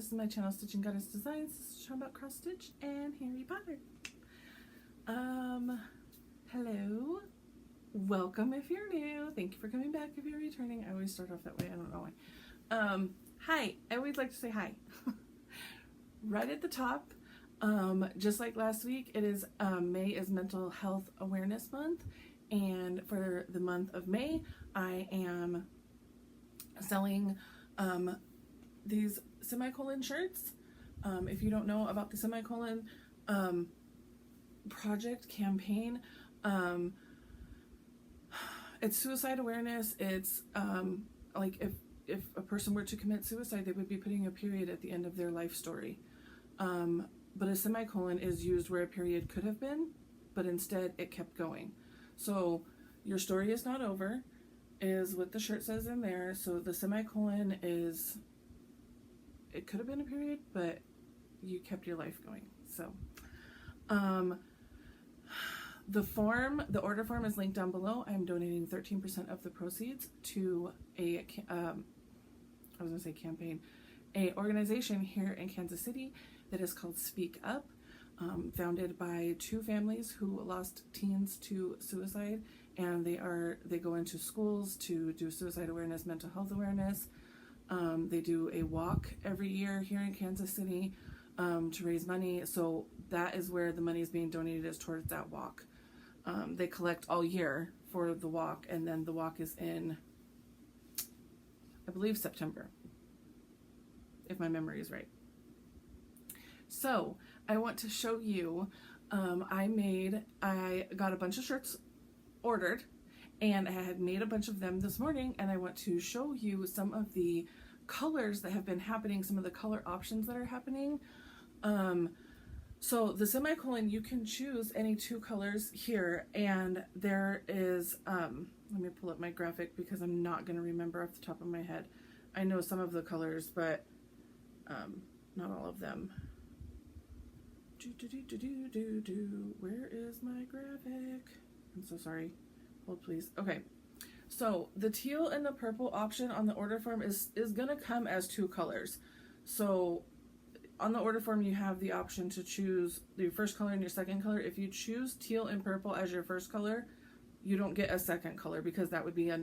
This is my channel, Stitching Goddess Designs. This is a show about cross stitch and Harry Potter. Hello. Welcome if you're new. Thank you for coming back if you're returning. I always start off that way. I don't know why. Hi. I always like to say hi. Right at the top, just like last week, it is May is Mental Health Awareness Month. And for the month of May, I am selling these semicolon shirts. If you don't know about the semicolon project campaign, it's suicide awareness. It's like if a person were to commit suicide, they would be putting a period at the end of their life story. But a semicolon is used where a period could have been, but instead it kept going. So your story is not over, is what the shirt says in there. So the semicolon is, it could have been a period, but you kept your life going. So the order form is linked down below. I'm donating 13% of the proceeds to a campaign, a organization here in Kansas City that is called Speak Up, founded by two families who lost teens to suicide, and they go into schools to do suicide awareness, mental health awareness. They do a walk every year here in Kansas City to raise money. So that is where the money is being donated, is towards that walk. They collect all year for the walk, and then the walk is in, I believe, September, if my memory is right. So I want to show you, I got a bunch of shirts ordered, and I had made a bunch of them this morning, and I want to show you some of the colors that have been happening, some of the color options that are happening. So the semicolon, you can choose any two colors here, and there is, let me pull up my graphic because I'm not going to remember off the top of my head. I know some of the colors, but not all of them. Where is my graphic? I'm so sorry. Hold please. Okay. So the teal and the purple option on the order form is gonna come as two colors. So on the order form, you have the option to choose your first color and your second color. If you choose teal and purple as your first color, you don't get a second color, because that would be a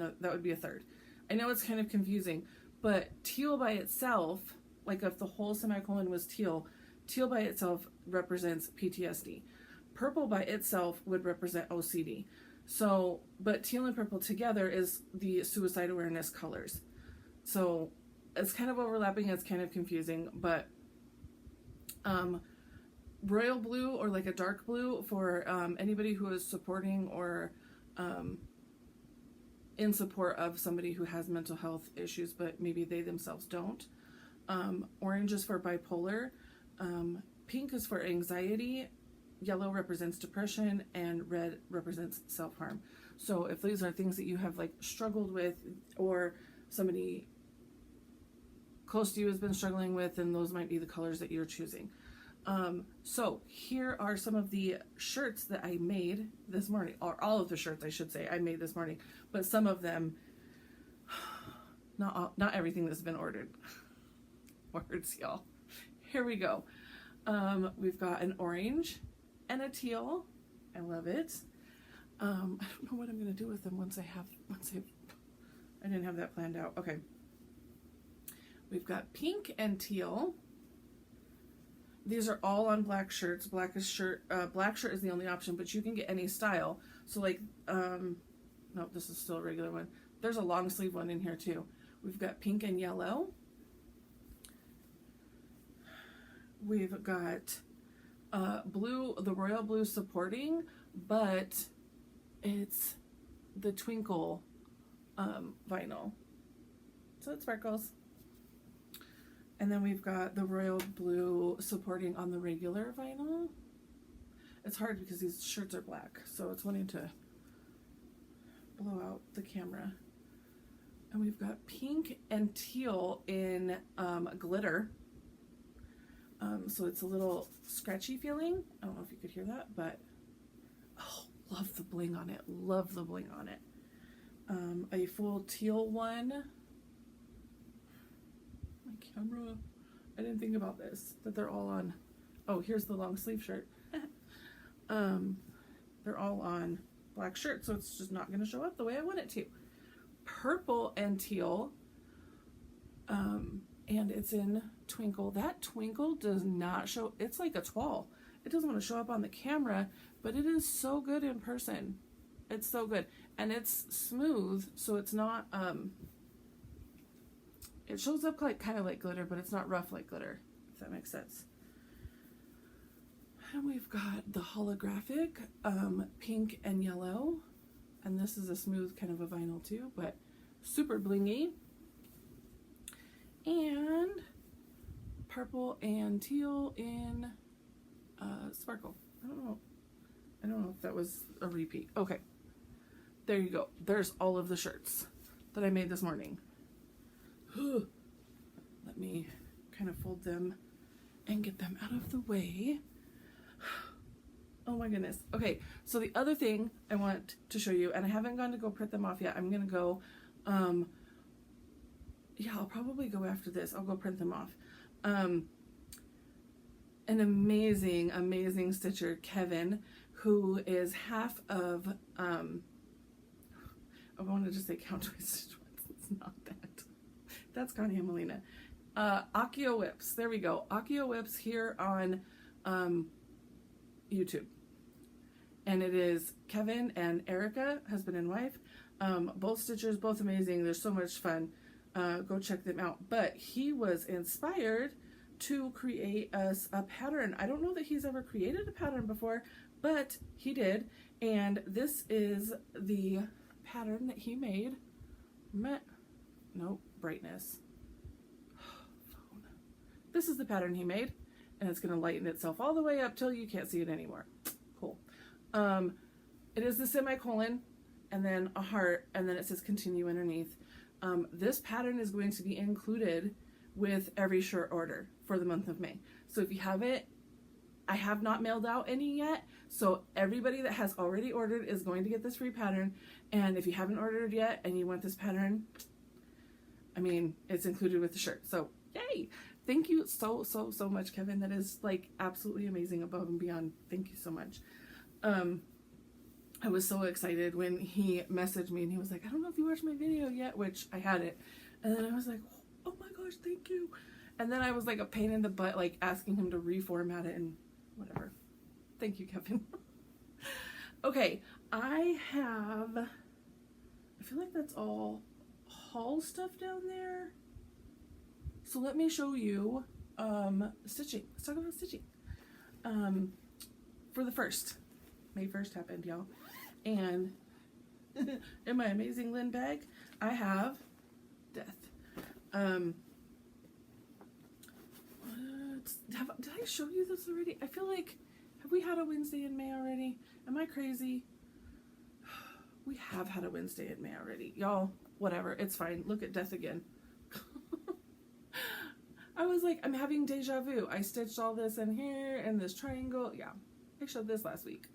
third. I know it's kind of confusing, but teal by itself, like if the whole semicolon was teal by itself represents PTSD. Purple by itself would represent OCD. So, but teal and purple together is the suicide awareness colors. So it's kind of overlapping, it's kind of confusing, but royal blue, or like a dark blue, for anybody who is supporting or in support of somebody who has mental health issues, but maybe they themselves don't. Orange is for bipolar. Pink is for anxiety. Yellow represents depression, and red represents self-harm. So if these are things that you have like struggled with, or somebody close to you has been struggling with, then those might be the colors that you're choosing. So here are some of the shirts that I made this morning, or all of the shirts I should say I made this morning, but some of them, not everything that's been ordered. Words, y'all. Here we go. We've got an orange and a teal. I love it. I don't know what I'm going to do with them I didn't have that planned out. Okay. We've got pink and teal. These are all on black shirts. Black shirt is the only option, but you can get any style. So like, no, this is still a regular one. There's a long sleeve one in here too. We've got pink and yellow. We've got blue, the royal blue supporting, but it's the twinkle vinyl, so it sparkles. And then we've got the royal blue supporting on the regular vinyl. It's hard because these shirts are black, so it's wanting to blow out the camera. And we've got pink and teal in glitter. So it's a little scratchy feeling. I don't know if you could hear that, but oh, love the bling on it. Love the bling on it. A full teal one. My camera. I didn't think about this, that they're all on, oh, here's the long sleeve shirt. They're all on black shirts, so it's just not going to show up the way I want it to. Purple and teal, and it's in Twinkle. That Twinkle does not show, it's like a twirl. It doesn't want to show up on the camera, but it is so good in person. It's so good. And it's smooth, so it's not, it shows up like kind of like glitter, but it's not rough like glitter, if that makes sense. And we've got the holographic pink and yellow. And this is a smooth kind of a vinyl too, but super blingy. And purple and teal in sparkle. I don't know if that was a repeat. Okay. There you go. There's all of the shirts that I made this morning. Let me kind of fold them and get them out of the way. Oh my goodness. Okay, so the other thing I want to show you, and I haven't gone to go print them off yet. I'm going to go, yeah, I'll probably go after this. I'll go print them off. An amazing, amazing stitcher, Kevin, who is half of, I wanted to say Count Twisted Ones. It's not that. That's Connie and Melina. Akio Whips. There we go. Akio Whips here on YouTube. And it is Kevin and Erica, husband and wife. Both stitchers, both amazing. They're so much fun. Go check them out. But he was inspired to create us a pattern. I don't know that he's ever created a pattern before, but he did. And this is the pattern that he made. Nope, brightness. Phone. This is the pattern he made, and it's going to lighten itself all the way up till you can't see it anymore. Cool. It is the semicolon, and then a heart, and then it says continue underneath. This pattern is going to be included with every shirt order for the month of May. So if you have it, I have not mailed out any yet, so everybody that has already ordered is going to get this free pattern. And if you haven't ordered yet and you want this pattern, I mean, it's included with the shirt. So yay! Thank you so much, Kevin. That is like absolutely amazing, above and beyond. Thank you so much. I was so excited when he messaged me and he was like, I don't know if you watched my video yet, which I hadn't. And then I was like, oh my gosh, thank you. And then I was like a pain in the butt, like asking him to reformat it and whatever. Thank you, Kevin. Okay, I feel like that's all haul stuff down there. So let me show you stitching. Let's talk about stitching. For the May 1st happened, y'all. And in my amazing Lynn bag, I have death. Did I show you this already? I feel like, have we had a Wednesday in May already? Am I crazy? We have had a Wednesday in May already. Y'all, whatever, it's fine. Look at death again. I was like, I'm having deja vu. I stitched all this in here and this triangle. Yeah, I showed this last week.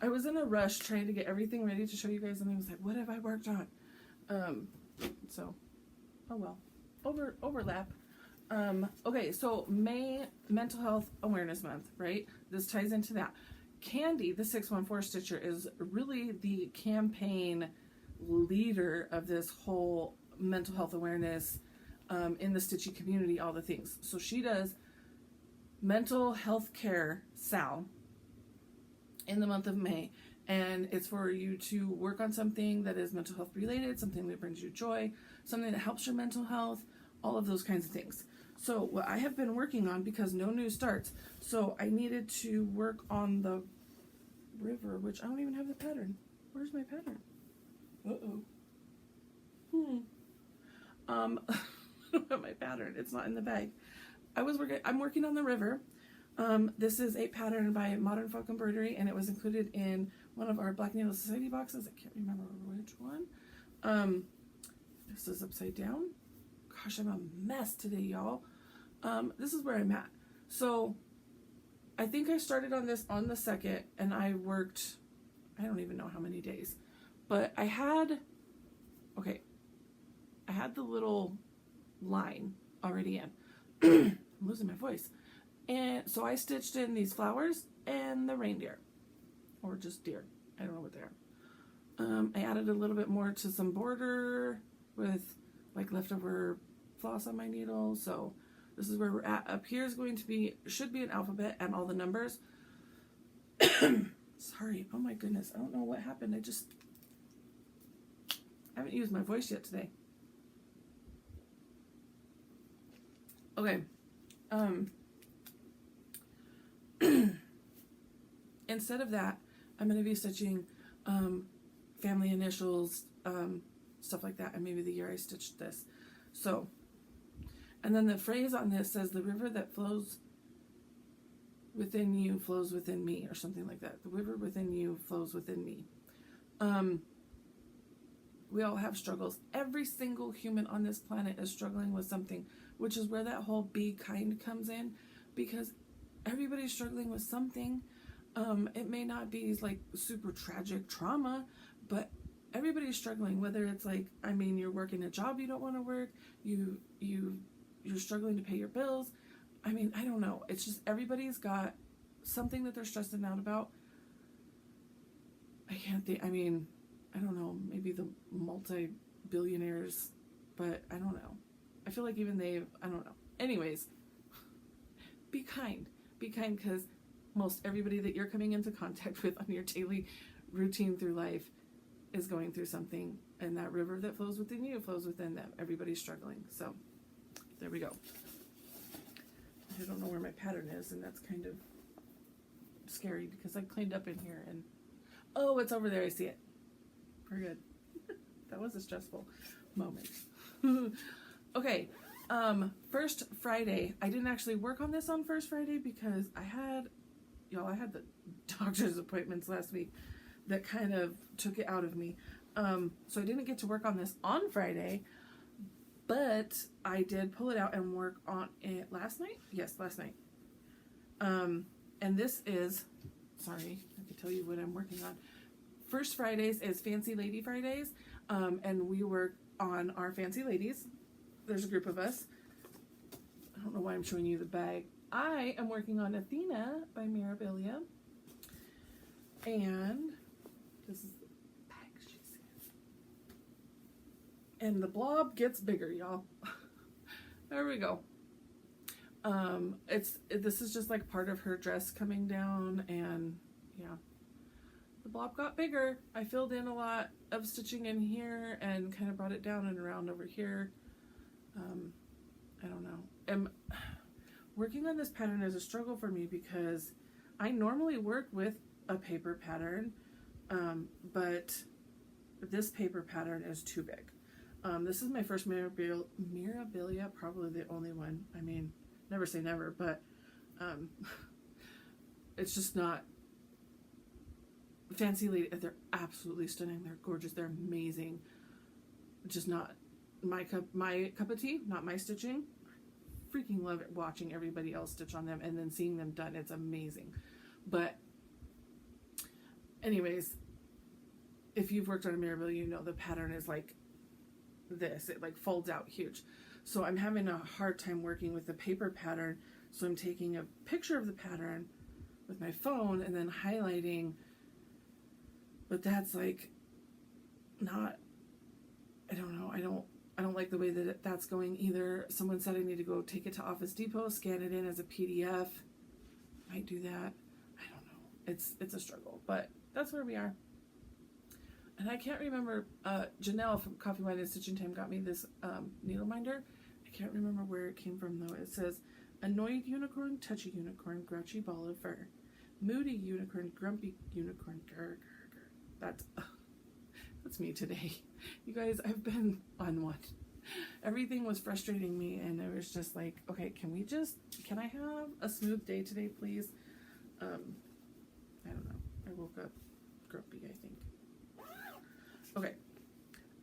I was in a rush trying to get everything ready to show you guys, and I was like, what have I worked on? So, oh well. Overlap. Okay, so May Mental Health Awareness Month, right? This ties into that. Candy, the 614 stitcher, is really the campaign leader of this whole mental health awareness in the Stitchy community, all the things. So she does mental health care SAL in the month of May, and it's for you to work on something that is mental health related, something that brings you joy, something that helps your mental health, all of those kinds of things. So what I have been working on, because no news starts, so I needed to work on the river, which I don't even have the pattern. Where's my pattern? I don't have my pattern. It's not in the bag. I'm working on the river. This is a pattern by Modern Folk Embroidery, and it was included in one of our Black Needle Society boxes. I can't remember which one. This is upside down. Gosh, I'm a mess today, y'all. This is where I'm at. So I think I started on this on the 2nd, and I worked, I don't even know how many days, but I had the little line already in. I'm losing my voice. And so I stitched in these flowers and the reindeer, or just deer. I don't know what they are. I added a little bit more to some border with like leftover floss on my needle. So this is where we're at. Up here is going to be, should be an alphabet and all the numbers. Sorry. Oh my goodness. I don't know what happened. I haven't used my voice yet today. Okay. Instead of that, I'm going to be stitching family initials, stuff like that, and maybe the year I stitched this. So, and then the phrase on this says, the river that flows within you flows within me, or something like that. The river within you flows within me. We all have struggles. Every single human on this planet is struggling with something, which is where that whole be kind comes in, because everybody's struggling with something. It may not be like super tragic trauma, but everybody's struggling, whether it's like, I mean, you're working a job you don't want to work, you're struggling to pay your bills. I mean, I don't know. It's just everybody's got something that they're stressing out about. I can't think, I mean, I don't know, maybe the multi-billionaires, but I don't know. I feel like even I don't know. Anyways, be kind. Be kind, because most everybody that you're coming into contact with on your daily routine through life is going through something, and that river that flows within you flows within them. Everybody's struggling. So there we go. I don't know where my pattern is, and that's kind of scary because I cleaned up in here, and oh, it's over there. I see it. We're good. That was a stressful moment. Okay. First Friday. I didn't actually work on this on first Friday because I had the doctor's appointments last week that kind of took it out of me. So I didn't get to work on this on Friday, but I did pull it out and work on it last night. Yes, last night. And this is, sorry, I can tell you what I'm working on. First Fridays is Fancy Lady Fridays, and we work on our Fancy Ladies. There's a group of us. I don't know why I'm showing you the bag. I am working on Athena by Mirabilia, and this is the bag she's in. And the blob gets bigger, y'all. There we go. This is just like part of her dress coming down, and yeah. The blob got bigger. I filled in a lot of stitching in here and kind of brought it down and around over here. I don't know. Working on this pattern is a struggle for me because I normally work with a paper pattern, but this paper pattern is too big. This is my first Mirabilia, probably the only one. I mean, never say never, but it's just not Fancy Lady. They're absolutely stunning. They're gorgeous. They're amazing. Just not my cup of tea. Not my stitching. Freaking love it watching everybody else stitch on them and then seeing them done. It's amazing. But anyways, if you've worked on a Mirabilia, you know the pattern is like this. It like folds out huge. So I'm having a hard time working with the paper pattern. So I'm taking a picture of the pattern with my phone and then highlighting. But that's like not, I don't know. I don't like the way that that's going either. Someone said I need to go take it to Office Depot, scan it in as a PDF. Might do that. I don't know. It's a struggle, but that's where we are. And I can't remember, Janelle from Coffee Wine and Stitching Time got me this needle minder. I can't remember where it came from though. It says, annoyed unicorn, touchy unicorn, grouchy ball of fur. Moody unicorn, grumpy unicorn, grr, grr, grr. That's me today. You guys, I've been on one. Everything was frustrating me, and it was just like, okay, can I have a smooth day today, please? I don't know. I woke up grumpy, I think. Okay.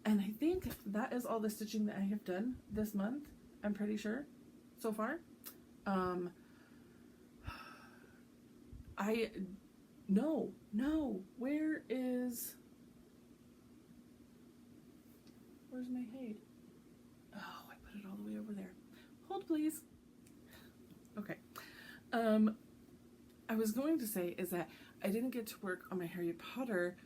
And I think that is all the stitching that I have done this month. I'm pretty sure so far. Where's my hay? Oh, I put it all the way over there. Hold please. Okay. I was going to say is that I didn't get to work on my Harry Potter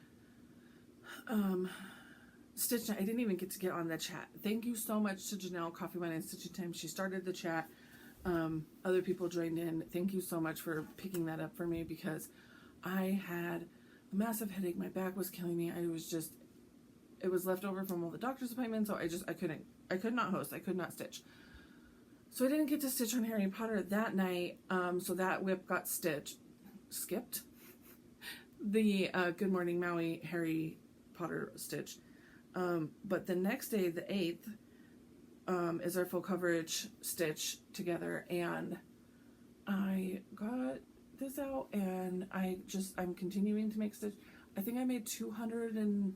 Stitch. I didn't even get to get on the chat. Thank you so much to Janelle, Coffee Wine and Stitching Time. She started the chat. Other people joined in. Thank you so much for picking that up for me, because I had a massive headache. My back was killing me. It was left over from all the doctor's appointments, so I could not host. I could not stitch. So I didn't get to stitch on Harry Potter that night. So that whip got skipped. The Good Morning Maui Harry Potter stitch. But the next day, the 8th, is our full coverage stitch together, and I got this out, and I'm continuing to make stitch. I think I made 200 and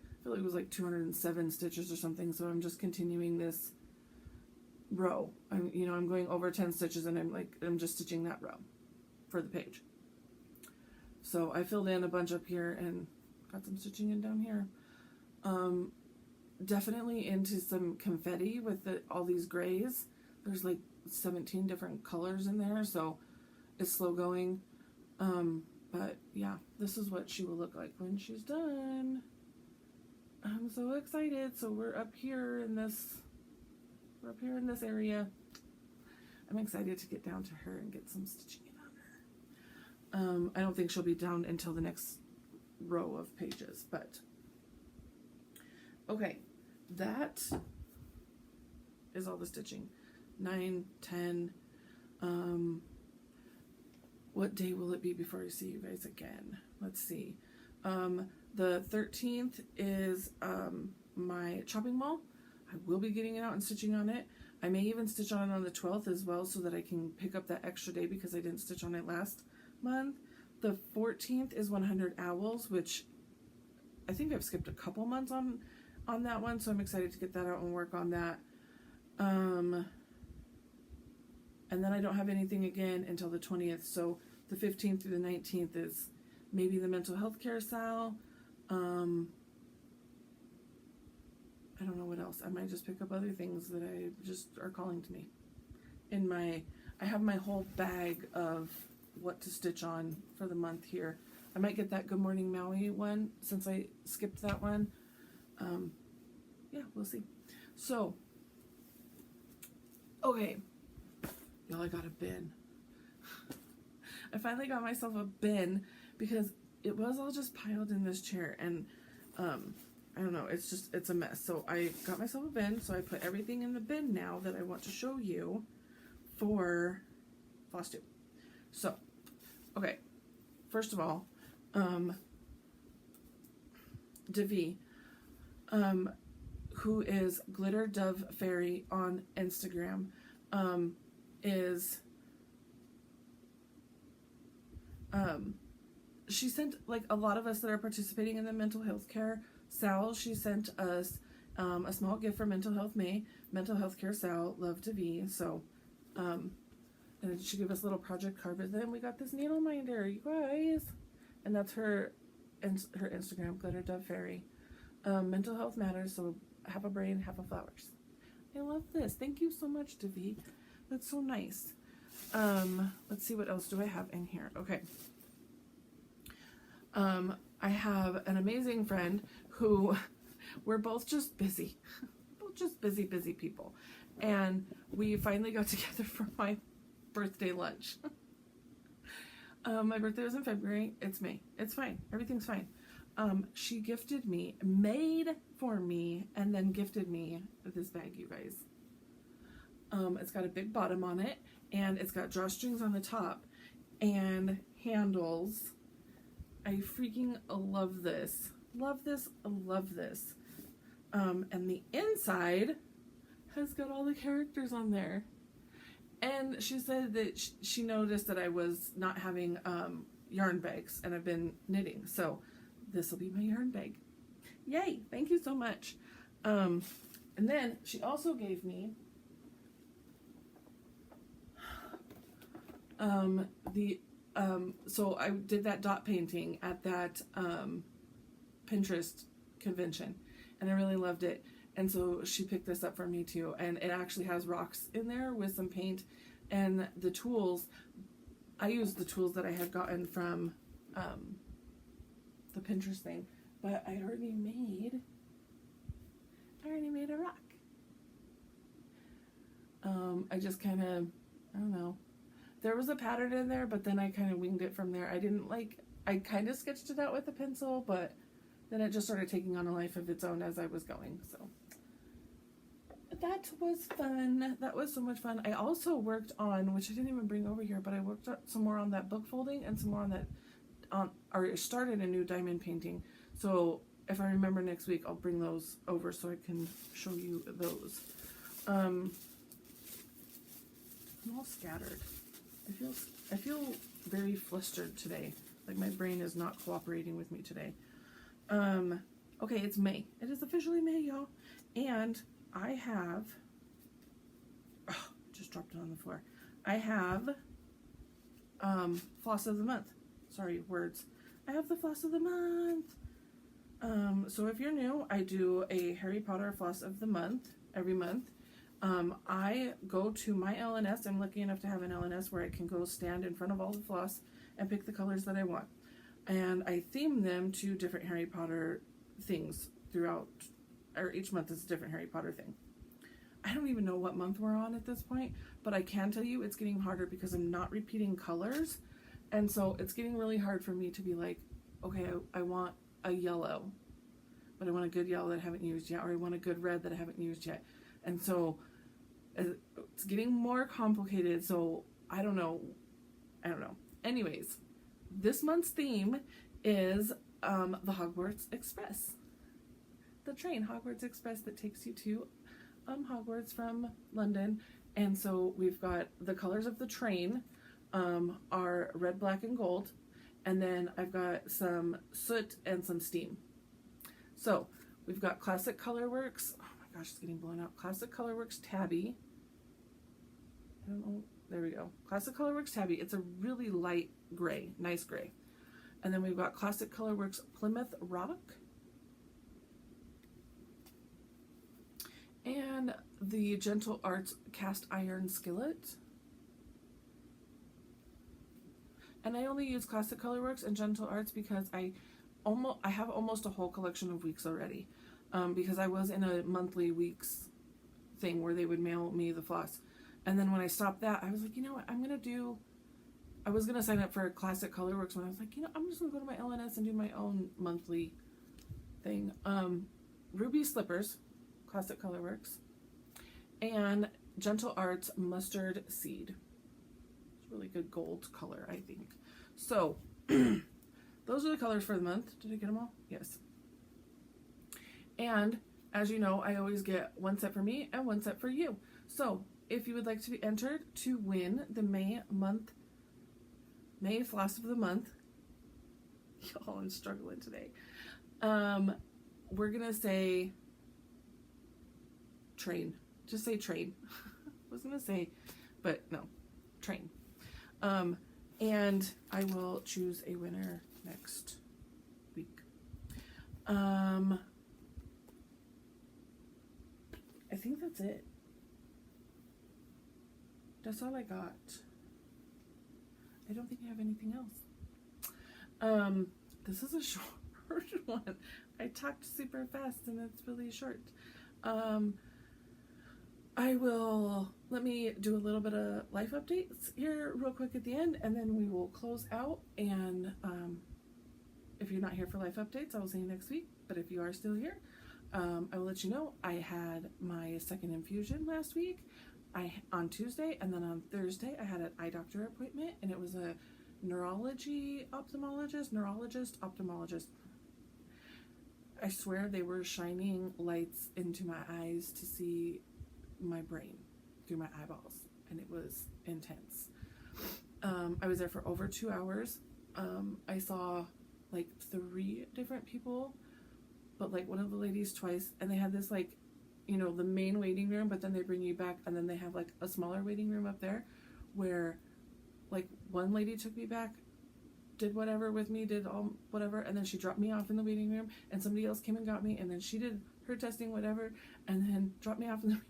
I feel like it was like 207 stitches or something. So I'm just continuing this row. I'm going over 10 stitches, and I'm just stitching that row for the page. So I filled in a bunch up here and got some stitching in down here. Definitely into some confetti with all these grays. There's like 17 different colors in there, so it's slow going. But yeah, this is what she will look like when she's done. I'm so excited. So we're up here in this area. I'm excited to get down to her and get some stitching in on her. I don't think she'll be down until the next row of pages, but okay, that is all the stitching. 9, 10. What day will it be before I see you guys again? Let's see. The 13th is my chopping mall. I will be getting it out and stitching on it. I may even stitch on it on the 12th as well, so that I can pick up that extra day because I didn't stitch on it last month. The 14th is 100 Owls, which I think I've skipped a couple months on that one, so I'm excited to get that out and work on that. And then I don't have anything again until the 20th, so the 15th through the 19th is maybe the mental health care sal. I don't know what else. I might just pick up other things that I just are calling to me. I have my whole bag of what to stitch on for the month here. I might get that Good Morning Maui one since I skipped that one. Yeah, we'll see. So, okay. Y'all, I got a bin. I finally got myself a bin because it was all just piled in this chair, and I don't know, it's a mess. So I got myself a bin, so I put everything in the bin now that I want to show you for Flosstube. So, okay, first of all, Devi, who is Glitter Dove Fairy on Instagram, she sent, like, a lot of us that are participating in the mental health care Sal, she sent us a small gift for Mental Health May. Mental Health Care Sal, love to be. So, and she gave us a little project card, but then we got this needle minder, you guys. And that's her Instagram, Glitter Dove Fairy. Mental health matters, so half a brain, half a flowers. I love this. Thank you so much, Devi. That's so nice. Let's see, what else do I have in here? Okay. I have an amazing friend who we're both just busy. Both just busy people. And we finally got together for my birthday lunch. My birthday was in February. It's May. It's fine. Everything's fine. She gifted me, made for me, and then gifted me this bag, you guys. It's got a big bottom on it, and it's got drawstrings on the top, and handles. I freaking love this. Love this, love this. And the inside has got all the characters on there. And she said that she noticed that I was not having yarn bags, and I've been knitting. So this will be my yarn bag. Yay! Thank you so much. And then she also gave me so I did that dot painting at that Pinterest convention, and I really loved it. And so she picked this up for me too. And it actually has rocks in there with some paint and the tools. I used the tools that I had gotten from the Pinterest thing, but I already made a rock. I just kind of, I don't know. There was a pattern in there, but then I kind of winged it from there. I kind of sketched it out with a pencil, but then it just started taking on a life of its own as I was going. So that was fun. That was so much fun. I also worked on, which I didn't even bring over here, but I worked some more on that book folding and some more on that, or started a new diamond painting. So if I remember next week, I'll bring those over so I can show you those. I'm all scattered. I feel very flustered today. Like my brain is not cooperating with me today. Okay, it's May. It is officially May, y'all. And I have, just dropped it on the floor. I have, floss of the month. Sorry, words. I have the floss of the month. So if you're new, I do a Harry Potter floss of the month every month. I go to my LNS. I'm lucky enough to have an LNS where I can go stand in front of all the floss and pick the colors that I want. And I theme them to different Harry Potter things throughout, or each month is a different Harry Potter thing. I don't even know what month we're on at this point, but I can tell you it's getting harder because I'm not repeating colors. And so it's getting really hard for me to be like, okay, I want a yellow, but I want a good yellow that I haven't used yet, or I want a good red that I haven't used yet. And so it's getting more complicated. So I don't know. Anyways, this month's theme is the Hogwarts Express. The train, Hogwarts Express, that takes you to Hogwarts from London. And so we've got the colors of the train are red, black, and gold. And then I've got some soot and some steam. So we've got Classic Colorworks. Oh my gosh, it's getting blown out. Classic Colorworks Tabby. I don't know. There we go. Classic Colorworks Tabby. It's a really light gray, nice gray. And then we've got Classic Colorworks Plymouth Rock. And the Gentle Arts Cast Iron Skillet. And I only use Classic Colorworks and Gentle Arts because I have almost a whole collection of weeks already. Because I was in a monthly weeks thing where they would mail me the floss. And then when I stopped that, I was like, you know what, I was going to sign up for Classic Colorworks when I was like, you know, I'm just going to go to my LNS and do my own monthly thing. Ruby Slippers, Classic Colorworks, and Gentle Arts Mustard Seed. It's a really good gold color, I think. So, those are the colors for the month. Did I get them all? Yes. And, as you know, I always get one set for me and one set for you. So, if you would like to be entered to win the May floss of the month, y'all, I'm struggling today. We're gonna say train. Just say train. I was gonna say, but no, train. And I will choose a winner next week. I think that's it. That's all I got. I don't think I have anything else. This is a short one. I talked super fast and it's really short. Let me do a little bit of life updates here real quick at the end, and then we will close out. And if you're not here for life updates, I will see you next week. But if you are still here, I will let you know I had my second infusion last week. On Tuesday, and then on Thursday I had an eye doctor appointment, and it was a neurologist, ophthalmologist. I swear they were shining lights into my eyes to see my brain through my eyeballs, and it was intense. I was there for over 2 hours. I saw like 3 different people, but like one of the ladies twice, and they had this like, you know, the main waiting room, but then they bring you back, and then they have like a smaller waiting room up there where like one lady took me back, did whatever with me, did all whatever, and then she dropped me off in the waiting room, and somebody else came and got me, and then she did her testing, whatever, and then dropped me off, and then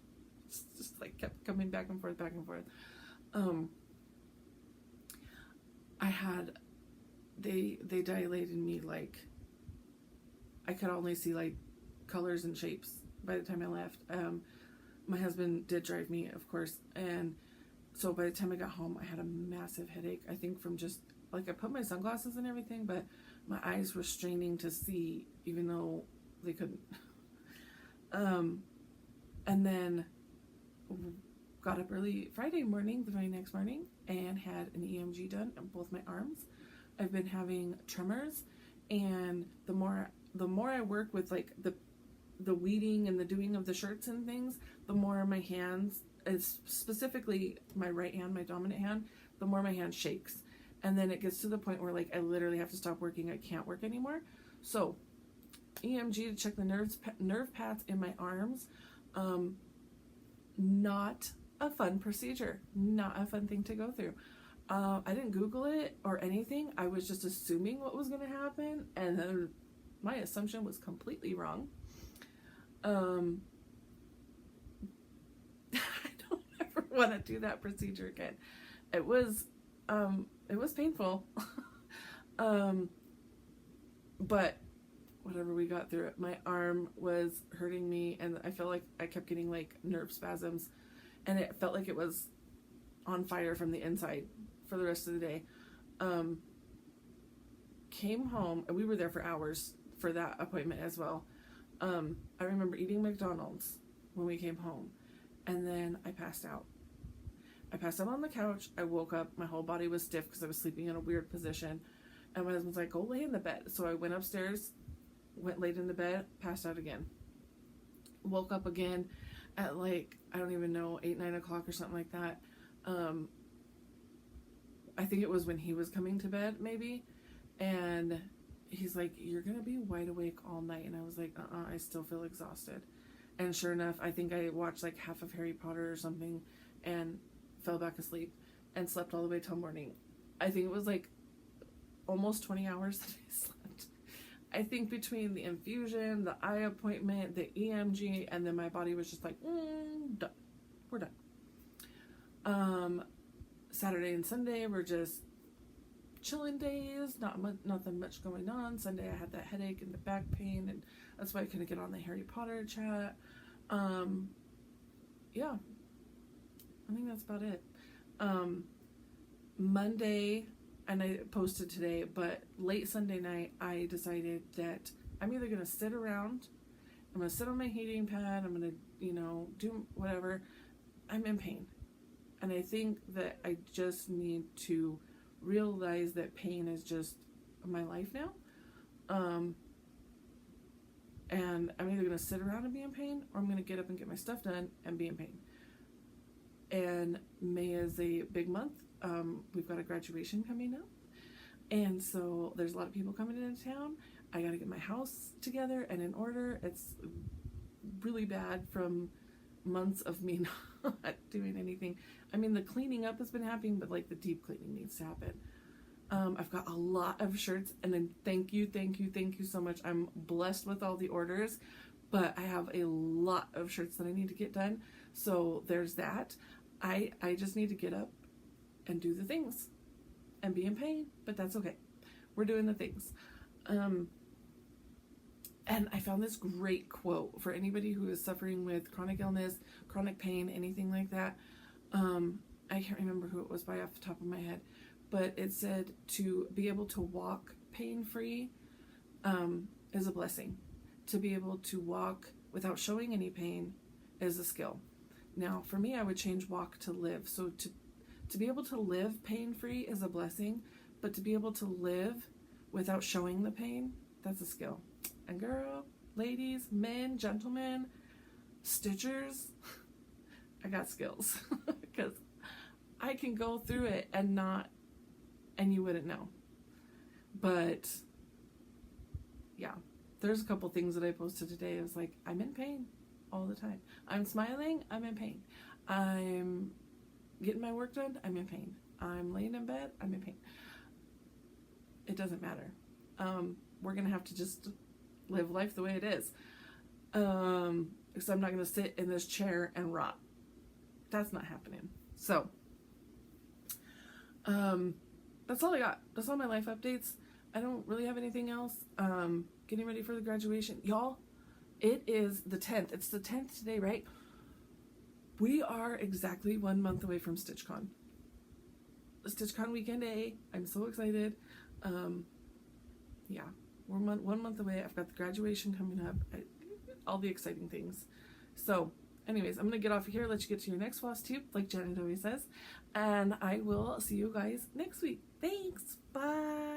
just like kept coming back and forth, back and forth. I had, they dilated me, like, I could only see like colors and shapes by the time I left. My husband did drive me, of course, and so by the time I got home, I had a massive headache. I think from just, like, I put my sunglasses and everything, but my eyes were straining to see, even though they couldn't. And then got up early Friday morning, the very next morning, and had an EMG done on both my arms. I've been having tremors, and the more I work with, like, the weeding and the doing of the shirts and things, the more my hands, specifically my right hand, my dominant hand, the more my hand shakes. And then it gets to the point where, like, I literally have to stop working. I can't work anymore. So EMG to check the nerve paths in my arms. Not a fun procedure, not a fun thing to go through. I didn't Google it or anything. I was just assuming what was going to happen, and then my assumption was completely wrong. I don't ever want to do that procedure again. It was painful. But whatever, we got through it. My arm was hurting me, and I felt like I kept getting, like, nerve spasms, and it felt like it was on fire from the inside for the rest of the day. Came home, and we were there for hours for that appointment as well. I remember eating McDonald's when we came home, and then I passed out. I passed out on the couch. I woke up. My whole body was stiff because I was sleeping in a weird position. And my husband's like, go lay in the bed. So I went upstairs, laid in the bed, passed out again. Woke up again at, like, I don't even know, 8, 9 o'clock or something like that. I think it was when he was coming to bed, maybe. And he's like, you're going to be wide awake all night. And I was like, I still feel exhausted. And sure enough, I think I watched like half of Harry Potter or something and fell back asleep and slept all the way till morning. I think it was like almost 20 hours that I slept. I think between the infusion, the eye appointment, the EMG, and then my body was just like, done. We're done. Saturday and Sunday were just chilling days, nothing much going on. Sunday I had that headache and the back pain, and that's why I couldn't get on the Harry Potter chat. Yeah, I think that's about it. Monday, and I posted today, but late Sunday night I decided that I'm either going to sit around, I'm going to sit on my heating pad, I'm going to, do whatever. I'm in pain. And I think that I just need to realize that pain is just my life now. And I'm either going to sit around and be in pain, or I'm going to get up and get my stuff done and be in pain. And May is a big month. We've got a graduation coming up. And so there's a lot of people coming into town. I got to get my house together and in order. It's really bad from months of me not doing anything. I mean, the cleaning up has been happening, but like the deep cleaning needs to happen. I've got a lot of shirts, and then thank you so much. I'm blessed with all the orders, but I have a lot of shirts that I need to get done. So there's that. I just need to get up and do the things and be in pain, but that's okay. We're doing the things. And I found this great quote for anybody who is suffering with chronic illness, chronic pain, anything like that. I can't remember who it was by off the top of my head, but it said to be able to walk pain-free is a blessing. To be able to walk without showing any pain is a skill. Now, for me, I would change walk to live. So to be able to live pain-free is a blessing, but to be able to live without showing the pain, that's a skill. And girl, ladies, men, gentlemen, stitchers, I got skills because I can go through it and you wouldn't know. But yeah, there's a couple things that I posted today. I was like, I'm in pain all the time. I'm smiling, I'm in pain. I'm getting my work done, I'm in pain. I'm laying in bed, I'm in pain. It doesn't matter. We're going to have to just live life the way it is. Because I'm not going to sit in this chair and rot. That's not happening. So, that's all I got. That's all my life updates. I don't really have anything else. Getting ready for the graduation. Y'all, it is the 10th. It's the 10th today, right? We are exactly 1 month away from StitchCon. StitchCon weekend A. I'm so excited. Yeah, we're 1 month away. I've got the graduation coming up. All the exciting things. So, anyways, I'm going to get off of here, let you get to your next Flosstube, like Janet always says. And I will see you guys next week. Thanks. Bye.